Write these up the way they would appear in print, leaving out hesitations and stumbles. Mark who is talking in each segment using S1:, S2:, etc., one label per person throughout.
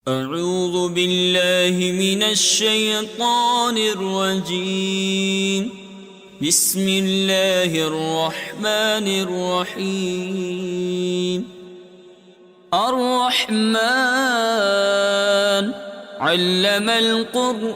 S1: أعوذ بالله من الشيطان الرجيم. بسم الله الرحمن الرحيم. الرحمن علم القرآن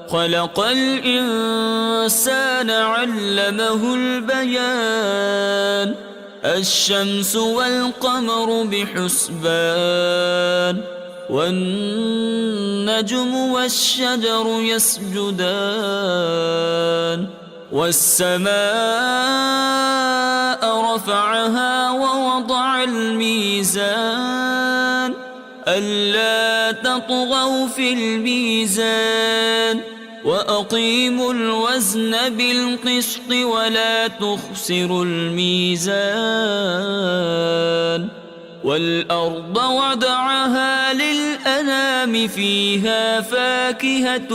S1: خلق الإنسان علمه البيان الشمس والقمر بحسبان والنجم والشجر يسجدان والسماء رفعها ووضع الميزان ألا تطغوا في الميزان وأقيموا الوزن بالقسط ولا تخسروا الميزان والأرض وضعها للأنام فيها فاكهة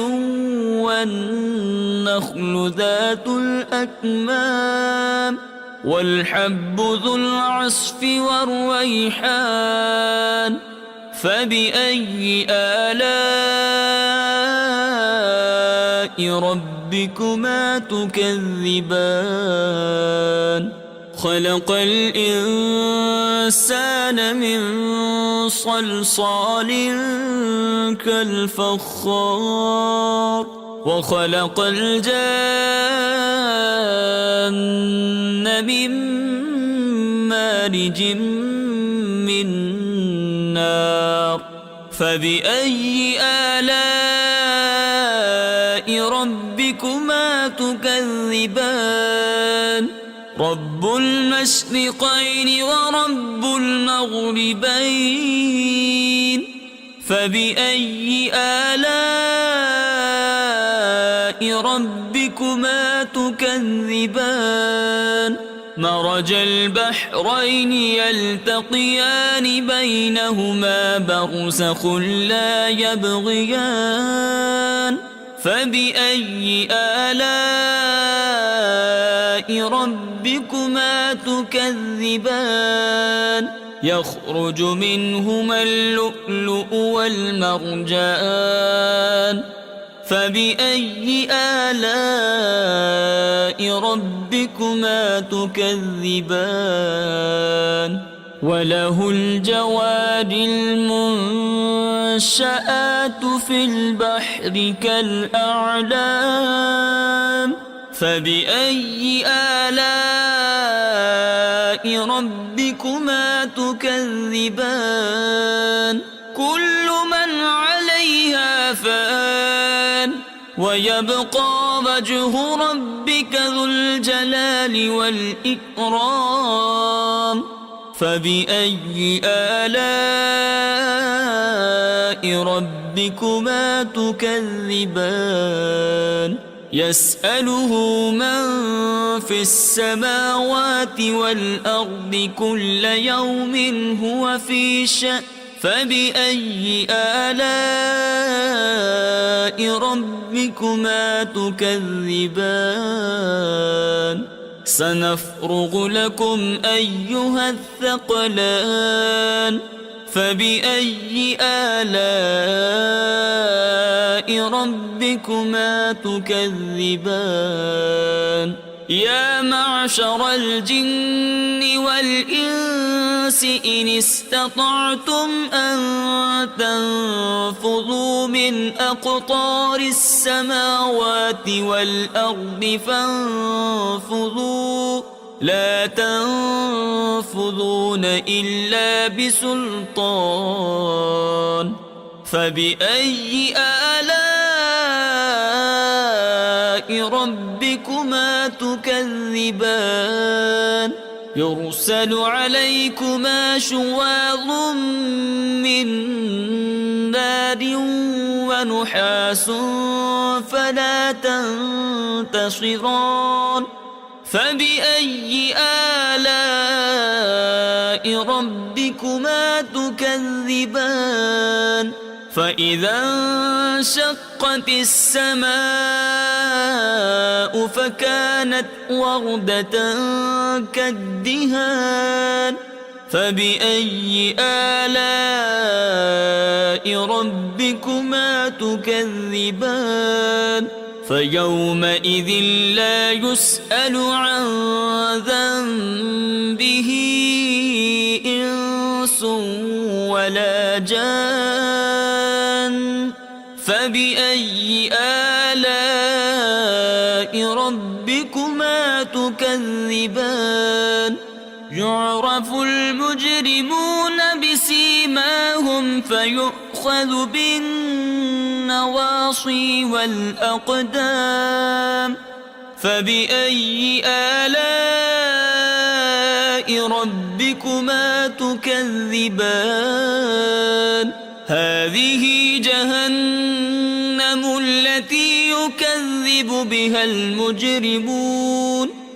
S1: والنخل ذات الأكمام والحب ذو العصف والريحان فبأي آلاء ربكما تكذبان خلق الإنسان من صلصال كالفخار وخلق الجان من مارج من نار فبأي آلاء ربكما تكذبان رب المشرقين ورب المغربين فبأي آلاء ربكما تكذبان مرج البحرين يلتقيان بينهما برزخ لا يبغيان فبأي آلاء ربكما تكذبان يخرج منهما اللؤلؤ والمرجان فبأي آلاء ربكما تكذبان وله الجوار المنشآت في البحر كالأعلام فبأي آلاء ربكما تكذبان كل من عليها فان ويبقى وجه ربك ذو الجلال والإكرام فبأي آلاء ربكما تكذبان يسأله من في السماوات والأرض كل يوم هو في شأن فبأي آلاء ربكما تكذبان سنفرغ لكم أيها الثقلان فبأي آلاء ربكما تكذبان يا معشر الجن والإنس إن استطعتم أن تنفذوا من أقطار السماوات والأرض فانفذوا لا تنفذون إلا بسلطان فبأي آلاء ربكما تكذبان يرسل عليكما شواظ من نار ونحاس فلا تنتصران فبأي آلاء ربكما تكذبان فإذا انشقت السماء فكانت وردة كالدهان فبأي آلاء ربكما تكذبان فيومئذ لا يسأل عن ذنبه إنس ولا جان فبأي آلاء ربكما تكذبان يعرف المجرمون بسيماهم فيؤخذ بالنواصي والأقدام فبأي آلاء ربكما تكذبان هذه جهنم التي يكذب بها المجرمون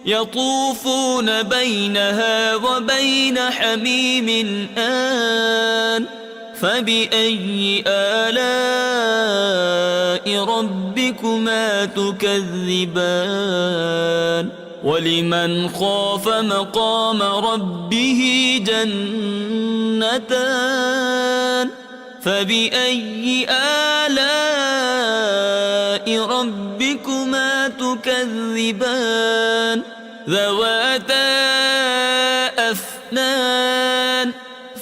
S1: يطوفون بينها وبين حميم آن فبأي آلاء ربكما تكذبان ولمن خاف مقام ربه جنتان فبأي آلاء ربكما تكذبان ذواتا أفنان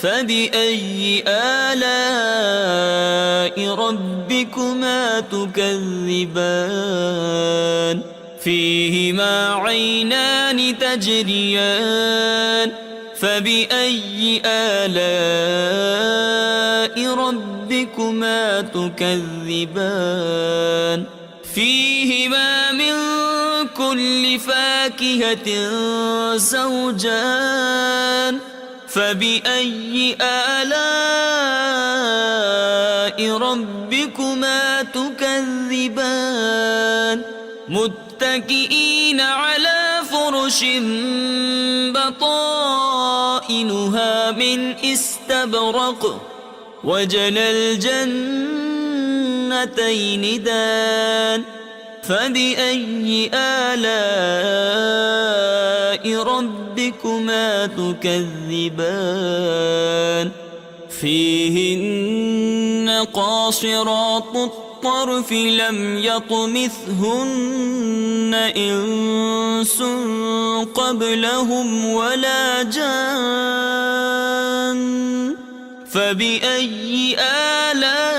S1: فبأي آلاء ربكما تكذبان فيهما عينان تجريان فبأي آلاء ربكما تكذبان فيهما من كل فاكهة زوجان فبأي آلاء ربكما تكذبان متكئين على فرش بطائنها من استبرق وجنى الجنتين دان فبأي آلاء ربكما تكذبان فيهن قاصرات الطرف لم يطمثهن إنس قبلهم ولا جان فبأي آلاء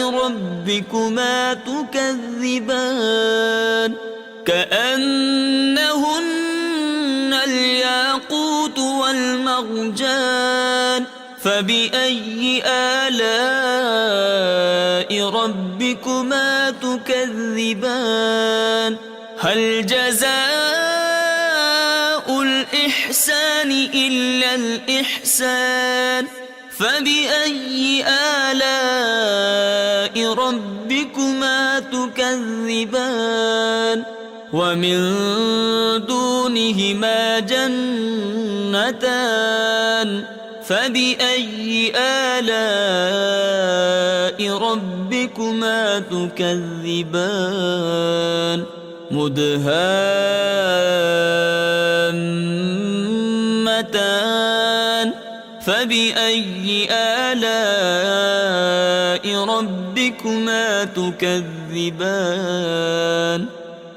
S1: ربكما تكذبان كأنهن الياقوت والمرجان فبأي آلاء ربكما تكذبان هل جزاء الإحسان إلا الإحسان فبأي آلاء ربكما تكذبان ومن دونهما جنتان فبأي آلاء ربكما تكذبان مدهامتان فبأي آلاء ربكما تكذبان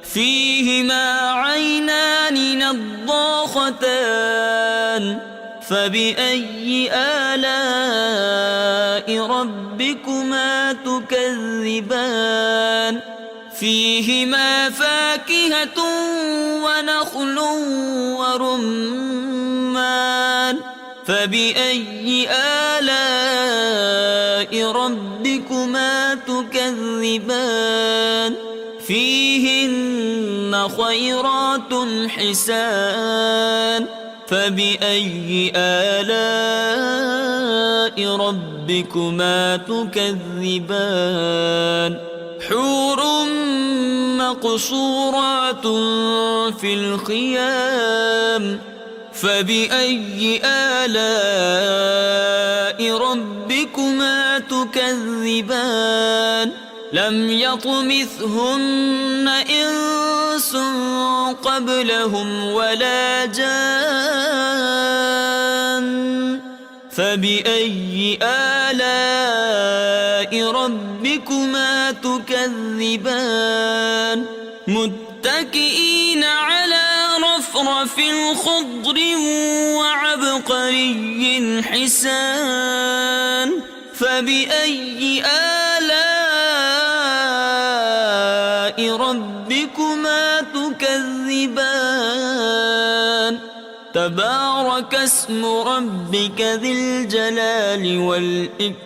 S1: فيهما عينان نضاختان فبأي آلاء ربكما تكذبان فيهما فاكهة ونخل ورمان فبأي آلاء ربكما تكذبان فيهن خيرات حسان فبأي آلاء ربكما تكذبان حور مقصورات في الخيام فبأي آلاء ربكما تكذبان لم يطمثهن إنس قبلهم ولا جان فبأي آلاء ربكما تكذبان متكئين على رفرف خضر وعبقري حسان فبأي آلاء ربكما تكذبان تبارك اسم ربك ذي الجلال والإكرام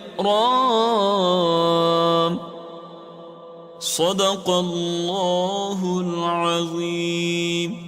S1: صدق الله العظيم.